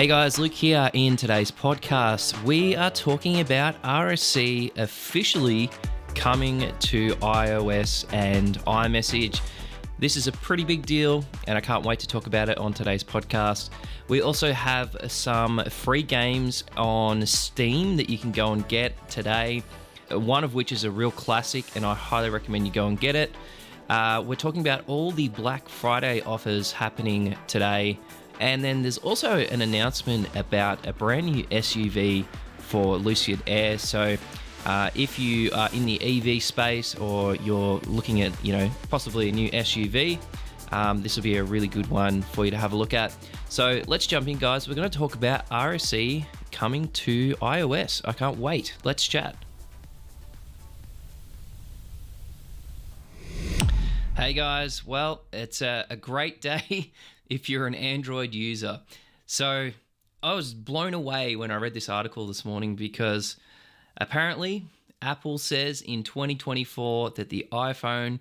Hey guys, Luke here. In today's podcast, we are talking about RSC officially coming to iOS and iMessage. This is a pretty big deal, and I can't wait to talk about it on today's podcast. We also have some free games on Steam that you can go and get today, one of which is a real classic, and I highly recommend you go and get it. We're talking about all the Black Friday offers happening today. And then there's also an announcement about a brand new SUV for Lucid Air. So if you are in the EV space or you're looking at, possibly a new SUV, this will be a really good one for you to have a look at. So let's jump in, guys. We're going to talk about RSC coming to iOS. I can't wait. Let's chat. Hey guys, well, it's a great day if you're an Android user. So I was blown away when I read this article this morning because apparently Apple says in 2024 that the iPhone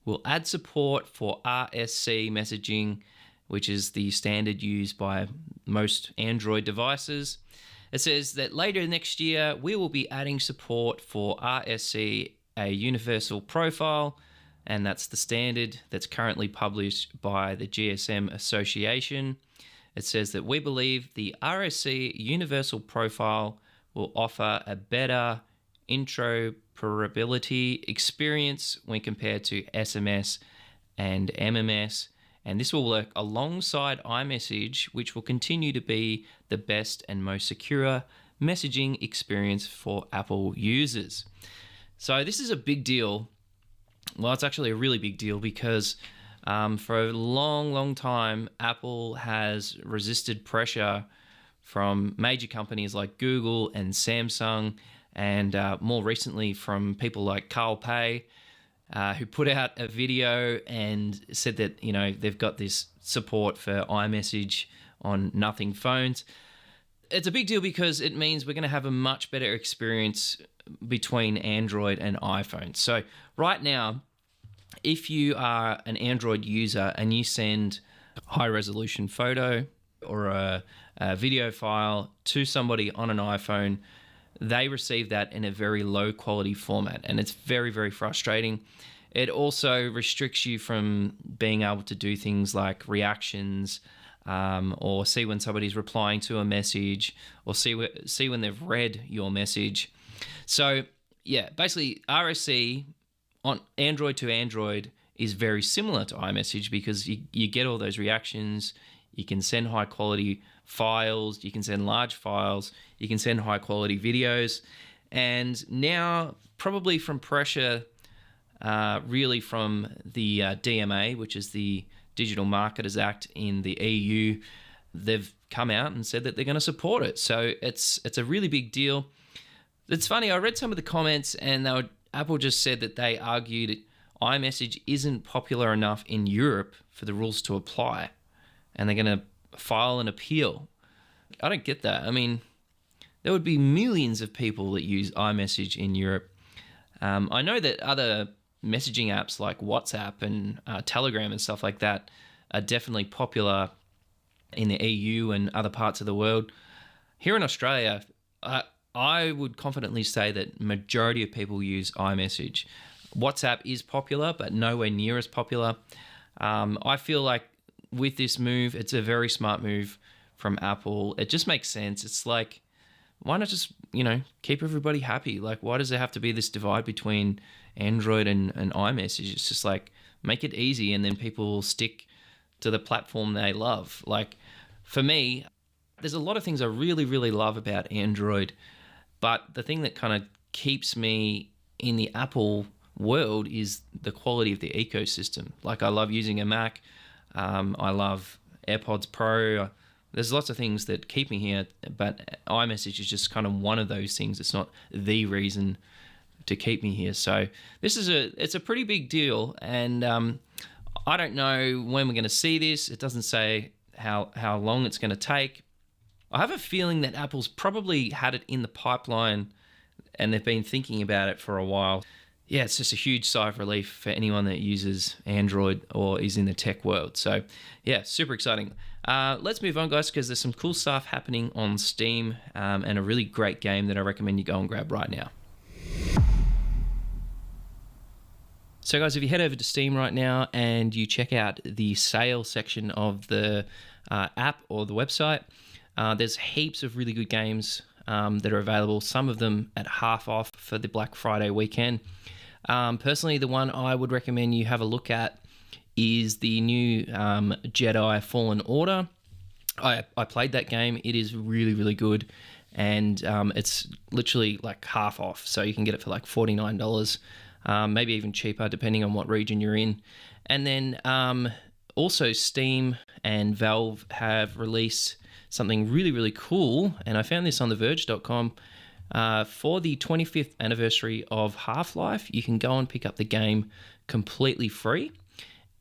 will add support for RSC messaging, which is the standard used by most Android devices. It says that later next year, we will be adding support for RSC, a universal profile, and that's the standard that's currently published by the GSM Association. It says that we believe the RSC Universal Profile will offer a better interoperability experience when compared to SMS and MMS, and this will work alongside iMessage, which will continue to be the best and most secure messaging experience for Apple users. So this is a big deal. Well, it's actually a really big deal because for a long time, Apple has resisted pressure from major companies like Google and Samsung, and more recently from people like Carl Pei, who put out a video and said that, they've got this support for iMessage on nothing phones. It's a big deal because it means we're going to have a much better experience between Android and iPhone. So right now, if you are an Android user and you send a high-resolution photo or a video file to somebody on an iPhone, they receive that in a very low-quality format, and it's very, very frustrating. It also restricts you from being able to do things like reactions, or see when somebody's replying to a message, or see when they've read your message. So, yeah, basically RSC on Android to Android is very similar to iMessage because you get all those reactions, you can send high quality files, you can send large files, you can send high quality videos, and now probably from pressure really from the DMA, which is the Digital Marketers Act in the EU, they've come out and said that they're going to support it. So it's a really big deal. It's funny, I read some of the comments and Apple just said that they argued iMessage isn't popular enough in Europe for the rules to apply, and they're going to file an appeal. I don't get that. I mean, there would be millions of people that use iMessage in Europe. I know that other messaging apps like WhatsApp and Telegram and stuff like that are definitely popular in the EU and other parts of the world. Here in Australia, I would confidently say that majority of people use iMessage. WhatsApp is popular, but nowhere near as popular. I feel like with this move, it's a very smart move from Apple. It just makes sense. It's like, why not just, keep everybody happy? Like, why does there have to be this divide between Android and iMessage? It's just like, make it easy, and then people will stick to the platform they love. Like, for me, there's a lot of things I really, really love about Android. But the thing that kind of keeps me in the Apple world is the quality of the ecosystem. Like, I love using a Mac. I love AirPods Pro. There's lots of things that keep me here, but iMessage is just kind of one of those things. It's not the reason to keep me here. So it's a pretty big deal, and I don't know when we're going to see this. It doesn't say how long it's going to take. I have a feeling that Apple's probably had it in the pipeline and they've been thinking about it for a while. Yeah, it's just a huge sigh of relief for anyone that uses Android or is in the tech world. So yeah, super exciting. Let's move on, guys, because there's some cool stuff happening on Steam and a really great game that I recommend you go and grab right now. So, guys, if you head over to Steam right now and you check out the sale section of the app or the website, there's heaps of really good games that are available, some of them at half off for the Black Friday weekend. Personally, the one I would recommend you have a look at is the new Jedi Fallen Order. I played that game. It is really, really good, and it's literally like half off, so you can get it for like $49, maybe even cheaper depending on what region you're in. And then also Steam and Valve have released something really, really cool, and I found this on theverge.com. For the 25th anniversary of Half-Life, you can go and pick up the game completely free.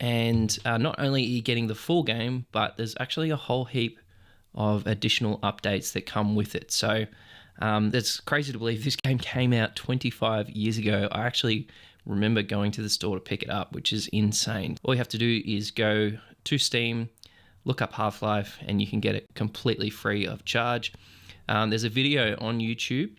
And not only are you getting the full game, but there's actually a whole heap of additional updates that come with it. So it's crazy to believe this game came out 25 years ago. I actually remember going to the store to pick it up, which is insane. All you have to do is go to Steam, look up Half-Life, and you can get it completely free of charge. There's a video on YouTube.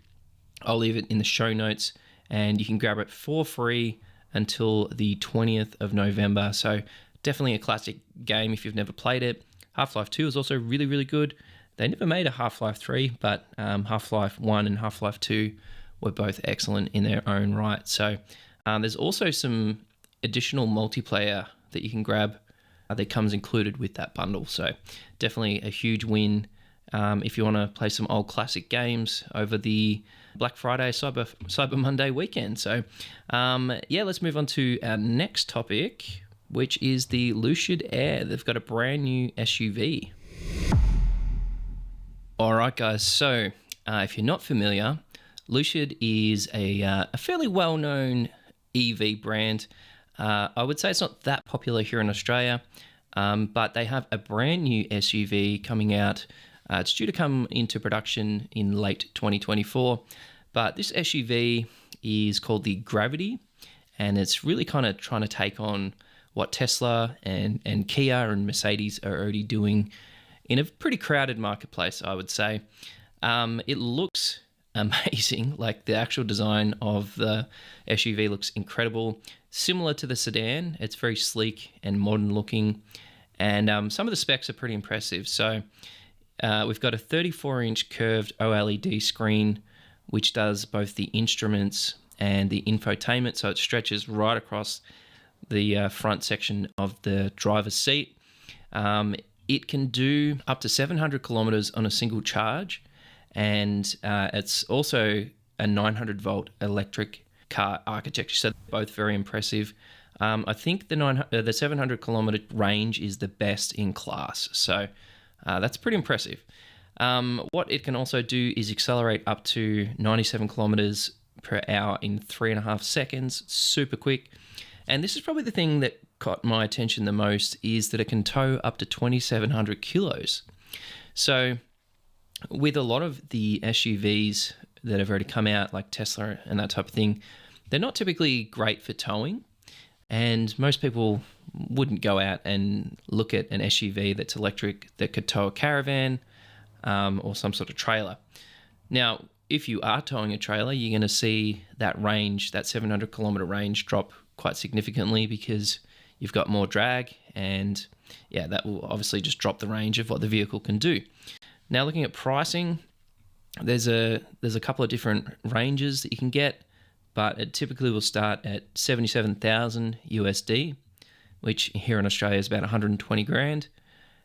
I'll leave it in the show notes, and you can grab it for free until the 20th of November. So definitely a classic game if you've never played it. Half-Life 2 is also really, really good. They never made a Half-Life 3, but Half-Life 1 and Half-Life 2 were both excellent in their own right. So there's also some additional multiplayer that you can grab that comes included with that bundle. So definitely a huge win if you want to play some old classic games over the Black Friday, Cyber Monday weekend. So yeah, let's move on to our next topic, which is the Lucid Air. They've got a brand new SUV. All right, guys. So if you're not familiar, Lucid is a fairly well-known EV brand. I would say it's not that popular here in Australia, but they have a brand new SUV coming out. It's due to come into production in late 2024, but this SUV is called the Gravity, and it's really kind of trying to take on what Tesla and Kia and Mercedes are already doing in a pretty crowded marketplace, I would say. It looks amazing. Like, the actual design of the SUV looks incredible. Similar to the sedan, it's very sleek and modern looking, and some of the specs are pretty impressive. So we've got a 34-inch curved OLED screen, which does both the instruments and the infotainment, so it stretches right across the front section of the driver's seat. It can do up to 700 kilometers on a single charge, and it's also a 900-volt electric car architecture, so both very impressive. I think the 700-kilometer range is the best in class, so that's pretty impressive. What it can also do is accelerate up to 97 kilometers per hour in 3.5 seconds, super quick. And this is probably the thing that caught my attention the most, is that it can tow up to 2,700 kilos. So with a lot of the SUVs that have already come out, like Tesla and that type of thing, they're not typically great for towing. And most people wouldn't go out and look at an SUV that's electric that could tow a caravan or some sort of trailer. Now, if you are towing a trailer, you're going to see that range, that 700 kilometer range, drop quite significantly because you've got more drag, and yeah, that will obviously just drop the range of what the vehicle can do. Now, looking at pricing, there's a couple of different ranges that you can get, but it typically will start at 77,000 USD, which here in Australia is about 120 grand,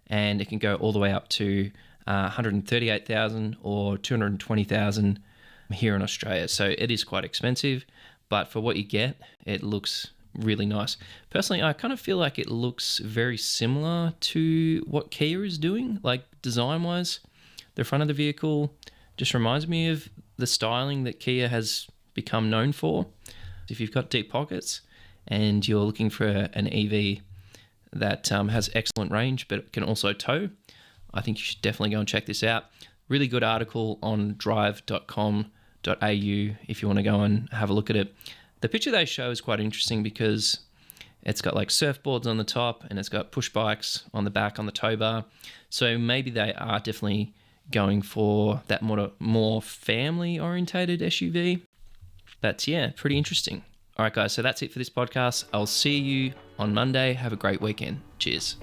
and it can go all the way up to 138,000 or 220,000 here in Australia. So it is quite expensive, but for what you get, it looks really nice. Personally, I kind of feel like it looks very similar to what Kia is doing, like design-wise. The front of the vehicle just reminds me of the styling that Kia has become known for. If you've got deep pockets and you're looking for an EV that has excellent range but can also tow, I think you should definitely go and check this out. Really good article on drive.com.au if you want to go and have a look at it. The picture they show is quite interesting because It's got like surfboards on the top, and it's got push bikes on the back on the tow bar. So maybe they are definitely going for that more family orientated SUV. But yeah, pretty interesting. All right, guys, so that's it for this podcast. I'll see you on Monday. Have a great weekend. Cheers.